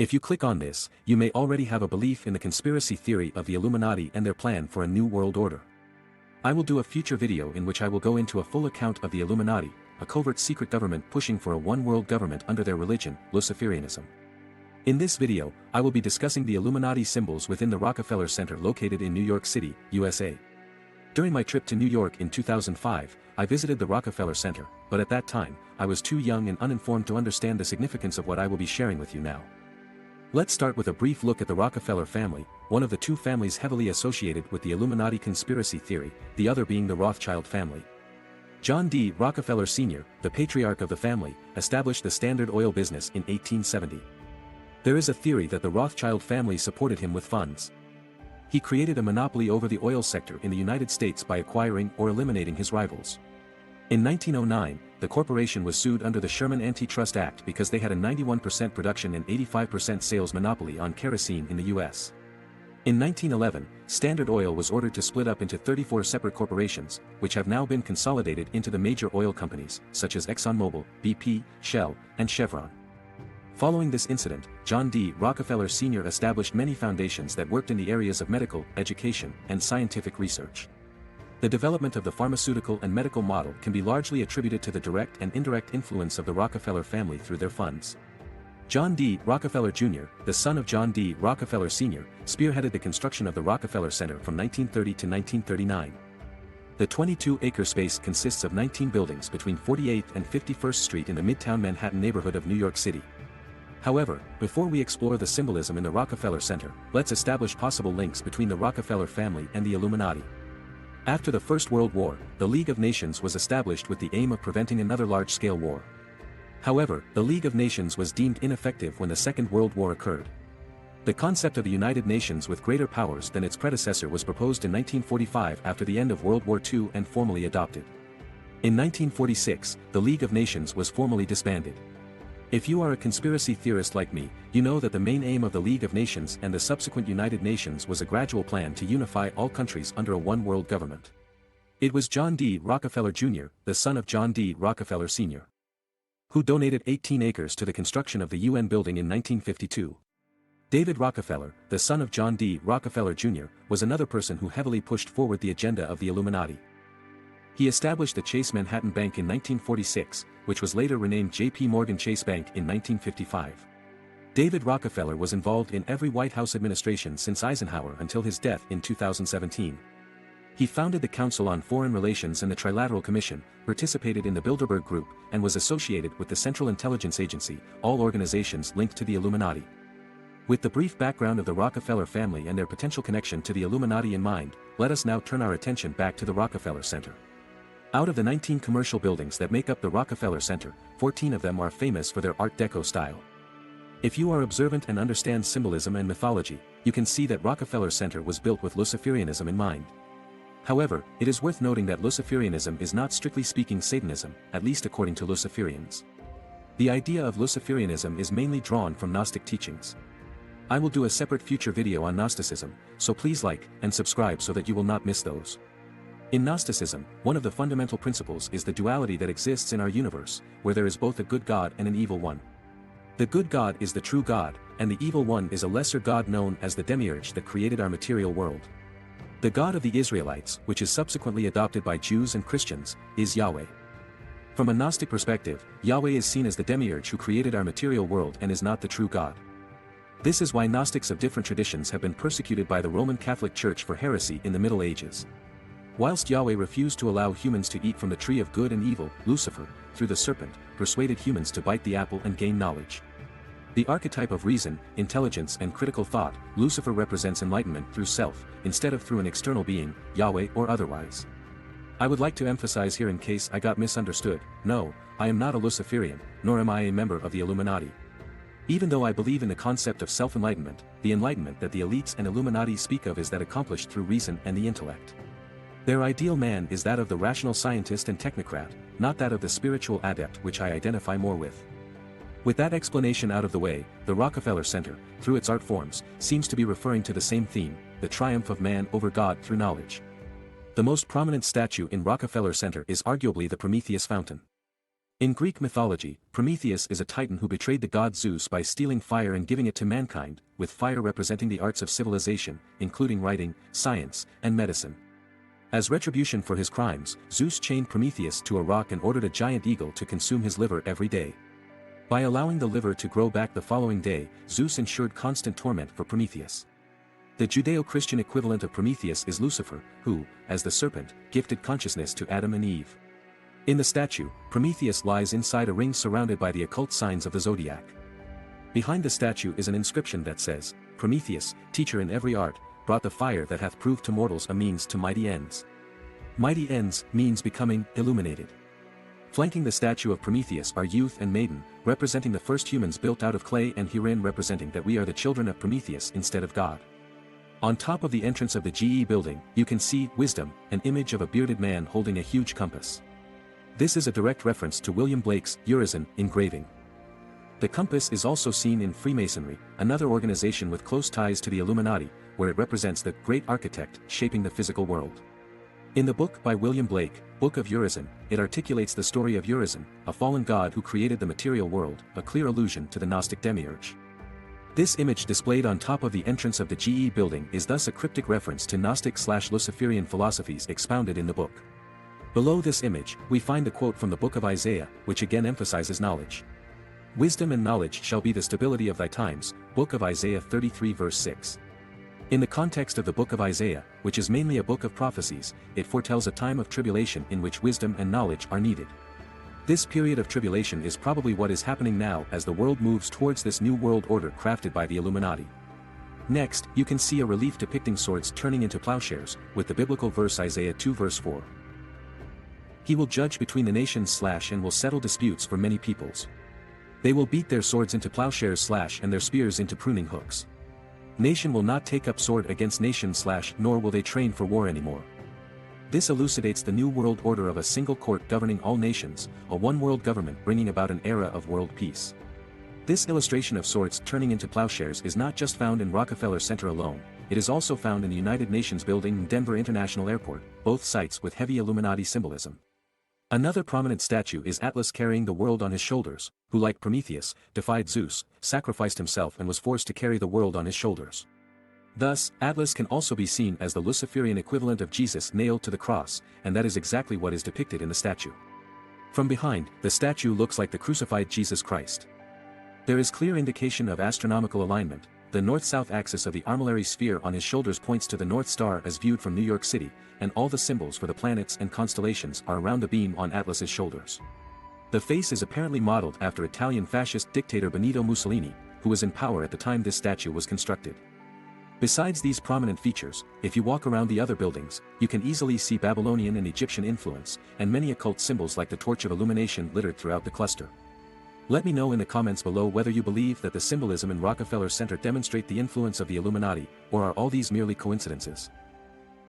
If you click on this, you may already have a belief in the conspiracy theory of the Illuminati and their plan for a new world order. I will do a future video in which I will go into a full account of the Illuminati, a covert secret government pushing for a one-world government under their religion, Luciferianism. In this video, I will be discussing the Illuminati symbols within the Rockefeller Center located in New York City, USA. During my trip to New York in 2005, I visited the Rockefeller Center, but at that time, I was too young and uninformed to understand the significance of what I will be sharing with you now. Let's start with a brief look at the Rockefeller family, one of the two families heavily associated with the Illuminati conspiracy theory, the other being the Rothschild family. John D. Rockefeller Sr., the patriarch of the family, established the Standard Oil business in 1870. There is a theory that the Rothschild family supported him with funds. He created a monopoly over the oil sector in the United States by acquiring or eliminating his rivals. In 1909, the corporation was sued under the Sherman Antitrust Act because they had a 91% production and 85% sales monopoly on kerosene in the U.S. In 1911, Standard Oil was ordered to split up into 34 separate corporations, which have now been consolidated into the major oil companies, such as ExxonMobil, BP, Shell, and Chevron. Following this incident, John D. Rockefeller Sr. established many foundations that worked in the areas of medical, education, and scientific research. The development of the pharmaceutical and medical model can be largely attributed to the direct and indirect influence of the Rockefeller family through their funds. John D. Rockefeller Jr., the son of John D. Rockefeller Sr., spearheaded the construction of the Rockefeller Center from 1930 to 1939. The 22-acre space consists of 19 buildings between 48th and 51st Street in the Midtown Manhattan neighborhood of New York City. However, before we explore the symbolism in the Rockefeller Center, let's establish possible links between the Rockefeller family and the Illuminati. After the First World War, the League of Nations was established with the aim of preventing another large-scale war. However, the League of Nations was deemed ineffective when the Second World War occurred. The concept of the United Nations with greater powers than its predecessor was proposed in 1945 after the end of World War II and formally adopted. In 1946, the League of Nations was formally disbanded. If you are a conspiracy theorist like me, you know that the main aim of the League of Nations and the subsequent United Nations was a gradual plan to unify all countries under a one-world government. It was John D. Rockefeller Jr., the son of John D. Rockefeller Sr., who donated 18 acres to the construction of the UN building in 1952. David Rockefeller, the son of John D. Rockefeller Jr., was another person who heavily pushed forward the agenda of the Illuminati. He established the Chase Manhattan Bank in 1946, which was later renamed J.P. Morgan Chase Bank in 1955. David Rockefeller was involved in every White House administration since Eisenhower until his death in 2017. He founded the Council on Foreign Relations and the Trilateral Commission, participated in the Bilderberg Group, and was associated with the Central Intelligence Agency, all organizations linked to the Illuminati. With the brief background of the Rockefeller family and their potential connection to the Illuminati in mind, let us now turn our attention back to the Rockefeller Center. Out of the 19 commercial buildings that make up the Rockefeller Center, 14 of them are famous for their Art Deco style. If you are observant and understand symbolism and mythology, you can see that Rockefeller Center was built with Luciferianism in mind. However, it is worth noting that Luciferianism is not strictly speaking Satanism, at least according to Luciferians. The idea of Luciferianism is mainly drawn from Gnostic teachings. I will do a separate future video on Gnosticism, so please like and subscribe so that you will not miss those. In Gnosticism, one of the fundamental principles is the duality that exists in our universe, where there is both a good God and an evil one. The good God is the true God, and the evil one is a lesser god known as the demiurge that created our material world. The God of the Israelites, which is subsequently adopted by Jews and Christians, is Yahweh. From a Gnostic perspective, Yahweh is seen as the demiurge who created our material world and is not the true God. This is why Gnostics of different traditions have been persecuted by the Roman Catholic Church for heresy in the Middle Ages. Whilst Yahweh refused to allow humans to eat from the tree of good and evil, Lucifer, through the serpent, persuaded humans to bite the apple and gain knowledge. The archetype of reason, intelligence and critical thought, Lucifer represents enlightenment through self, instead of through an external being, Yahweh or otherwise. I would like to emphasize here in case I got misunderstood, no, I am not a Luciferian, nor am I a member of the Illuminati. Even though I believe in the concept of self-enlightenment, the enlightenment that the elites and Illuminati speak of is that accomplished through reason and the intellect. Their ideal man is that of the rational scientist and technocrat, not that of the spiritual adept which I identify more with. With that explanation out of the way, the Rockefeller Center, through its art forms, seems to be referring to the same theme, the triumph of man over God through knowledge. The most prominent statue in Rockefeller Center is arguably the Prometheus Fountain. In Greek mythology, Prometheus is a titan who betrayed the god Zeus by stealing fire and giving it to mankind, with fire representing the arts of civilization, including writing, science, and medicine. As retribution for his crimes, Zeus chained Prometheus to a rock and ordered a giant eagle to consume his liver every day. By allowing the liver to grow back the following day, Zeus ensured constant torment for Prometheus. The Judeo-Christian equivalent of Prometheus is Lucifer, who, as the serpent, gifted consciousness to Adam and Eve. In the statue, Prometheus lies inside a ring surrounded by the occult signs of the zodiac. Behind the statue is an inscription that says, "Prometheus, teacher in every art, brought the fire that hath proved to mortals a means to mighty ends." Mighty ends means becoming illuminated. Flanking the statue of Prometheus are Youth and Maiden, representing the first humans built out of clay, and herein representing that we are the children of Prometheus instead of God. On top of the entrance of the GE building, you can see Wisdom, an image of a bearded man holding a huge compass. This is a direct reference to William Blake's Urizen engraving. The compass is also seen in Freemasonry, another organization with close ties to the Illuminati, where it represents the great architect shaping the physical world. In the book by William Blake, Book of Urizen, it articulates the story of Urizen, a fallen god who created the material world, a clear allusion to the Gnostic demiurge. This image displayed on top of the entrance of the GE building is thus a cryptic reference to Gnostic/Luciferian philosophies expounded in the book. Below this image, we find the quote from the book of Isaiah, which again emphasizes knowledge. "Wisdom and knowledge shall be the stability of thy times," Book of Isaiah 33 verse 6. In the context of the book of Isaiah, which is mainly a book of prophecies, it foretells a time of tribulation in which wisdom and knowledge are needed. This period of tribulation is probably what is happening now as the world moves towards this new world order crafted by the Illuminati. Next, you can see a relief depicting swords turning into plowshares, with the biblical verse Isaiah 2 verse 4. "He will judge between the nations and will settle disputes for many peoples. They will beat their swords into plowshares and their spears into pruning hooks. Nation will not take up sword against nation nor will they train for war anymore." This elucidates the new world order of a single court governing all nations, a one-world government bringing about an era of world peace. This illustration of swords turning into plowshares is not just found in Rockefeller Center alone, it is also found in the United Nations building and Denver International Airport, both sites with heavy Illuminati symbolism. Another prominent statue is Atlas carrying the world on his shoulders, who like Prometheus, defied Zeus, sacrificed himself and was forced to carry the world on his shoulders. Thus, Atlas can also be seen as the Luciferian equivalent of Jesus nailed to the cross, and that is exactly what is depicted in the statue. From behind, the statue looks like the crucified Jesus Christ. There is clear indication of astronomical alignment. The north-south axis of the armillary sphere on his shoulders points to the North Star as viewed from New York City, and all the symbols for the planets and constellations are around the beam on Atlas's shoulders. The face is apparently modeled after Italian fascist dictator Benito Mussolini, who was in power at the time this statue was constructed. Besides these prominent features, if you walk around the other buildings, you can easily see Babylonian and Egyptian influence, and many occult symbols like the Torch of Illumination littered throughout the cluster. Let me know in the comments below whether you believe that the symbolism in Rockefeller Center demonstrate the influence of the Illuminati, or are all these merely coincidences?